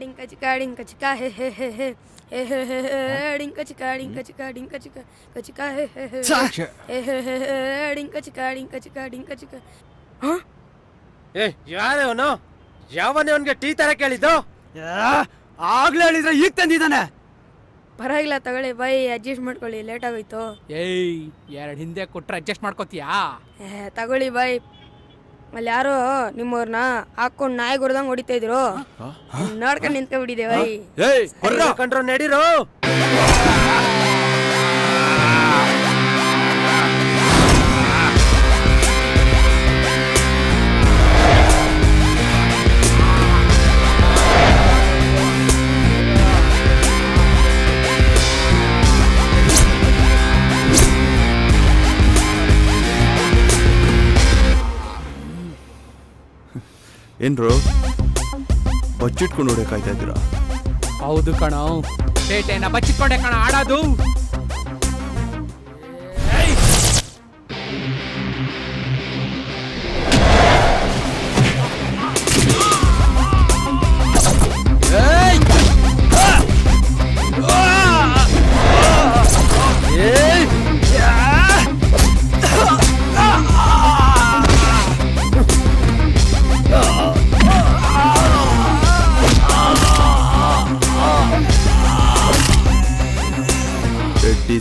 ಡಿಂಕ ಚಿಕ ಹೇ ಹೇ ಹೇ ಹೇ ಹೇ ಹೇ ಹೇ ಹೇ ಡಿಂಕ ಚಿಕ ಹೇ ಹೇ ಹೇ ಹೇ ಹೇ ಹೇ ಡಿಂಕ ಚಿಕ ಏ ಯಾರೇ ಅವನು? ಯಾವನೇ ಅವನಿಗೆ ಟೀ ತರ ಕೇಳಿದ್ದು? ಆಗ್ಲೇ ಹೇಳಿದ್ರೆ ಈಗ ತಂದಿದ್ದಾನೆ. ಪರವಾಗಿಲ್ಲ ತಗೊಳ್ಳಿ ಬಾಯ್, ಅಡ್ಜಸ್ಟ್ ಮಾಡ್ಕೊಳ್ಳಿ, ಲೇಟ್ ಆಗೋಯ್ತು. ಏಯ್, 2 ಹಿಂದೆ ಕೊಟ್ರೆ ಅಡ್ಜಸ್ಟ್ ಮಾಡ್ಕೋತೀಯಾ? ತಗೊಳ್ಳಿ ಬಾಯ್. ಅಲ್ಲಿ ಯಾರೋ ನಿಮ್ಮವ್ರನ್ನ ಹಾಕೊಂಡು ನಾಯಿ ಗುರ್ದಂಗ್ ಹೊಡಿತಾ ಇದ್ರು, ನೋಡ್ಕೊಂಡು ನಿಂತ್ಕೊಂಡ್ಬಿಟ್ಟಿದೆ ಬಾಯ್. ಕಂಡ್ರು ನಡೀರೋ. ಏನ್ರು ಬಚ್ಚಿಟ್ಕೊಂಡು ಹೊಡೆಕಾಯ್ತಾ ಇದ್ದೀರಾ? ಹೌದು ಕಣೋ, ಪೇಟೆನ ಬಚ್ಚಿಟ್ಕೊಂಡೆ ಕಣ ಆಡೋದು.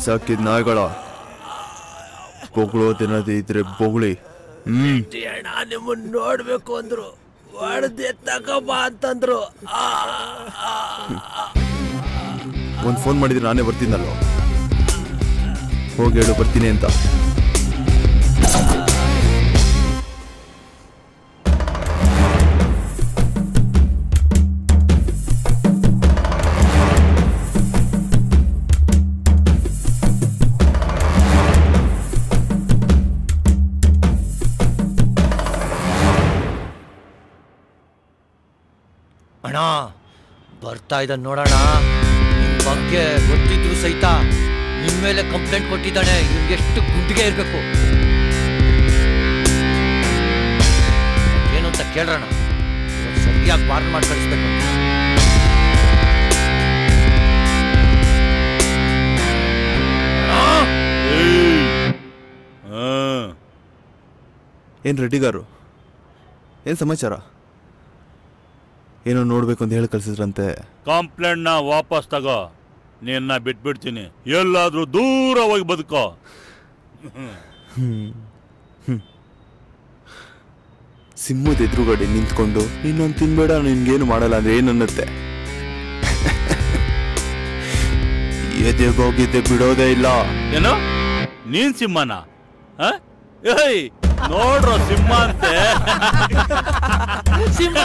ಸಾಕಿದ ನಾಯಿಗಳ ಬೊಗಳೋದೇನದು ಇದ್ರೆ ಬೊಗಳಿ. ನಿಮ್ಮನ್ನ ನೋಡ್ಬೇಕು ಅಂದ್ರು, ಹೊಡೆದೆ ತಗೋಬಾ ಅಂತಂದ್ರು. ಒಂದು ಫೋನ್ ಮಾಡಿದ್ರೆ ನಾನೇ ಬರ್ತೀನಲ್ವ, ಹೋಗಿ ಹೇಳು ಬರ್ತೀನಿ ಅಂತ. ಅಣ್ಣ ಬರ್ತಾ ಇದ್ದಾನೆ ನೋಡೋಣ. ನಿಮ್ ಬಗ್ಗೆ ಗೊತ್ತಿದ್ರು ಸಹಿತ ನಿಮ್ ಮೇಲೆ ಕಂಪ್ಲೇಂಟ್ ಕೊಟ್ಟಿದ್ದಾನೆ. ಇವ್ನಿಗೆ ಎಷ್ಟು ಗುಂಡಿಗೆ ಇರ್ಬೇಕು ಏನು ಅಂತ ಕೇಳೋಣ. ಸರಿಯಾಗಿ ವಾರ್ನ್ ಮಾಡಿ ಕಳಿಸ್ಬೇಕು. ಏನು ರೆಡ್ಡಿಗಾರು, ಏನು ಸಮಾಚಾರ? ಏನೋ ನೋಡ್ಬೇಕು ಅಂತ ಹೇಳಿ ಕಳ್ಸಿದ್ರಂತೆ. ಕಂಪ್ಲೇಂಟ್ ನ ವಾಪಸ್ ತಗೋ, ನಿನ್ನ ಬಿಟ್ಬಿಡ್ತೀನಿ. ಎಲ್ಲಾದ್ರೂ ದೂರ ಹೋಗಿ ಬದುಕೋ. ಸಿಂಹದ ಎದುರುಗಡೆ ನಿಂತ್ಕೊಂಡು ಇನ್ನೊಂದು ತಿನ್ಬೇಡ, ನಿನ್ಗೇನು ಮಾಡಲ್ಲ ಅಂದ್ರೆ ಏನನ್ನತ್ತೆ. ಎದೆಗೋಗಿದ್ದೆ ಬಿಡೋದೇ ಇಲ್ಲ. ಏನು ನೀನ್ ಸಿಂಹನ? ಏಯ್ ನೋಡ್ರೋ ಸಿಂಹ ಅಂತೆ. ಸಿಂಹ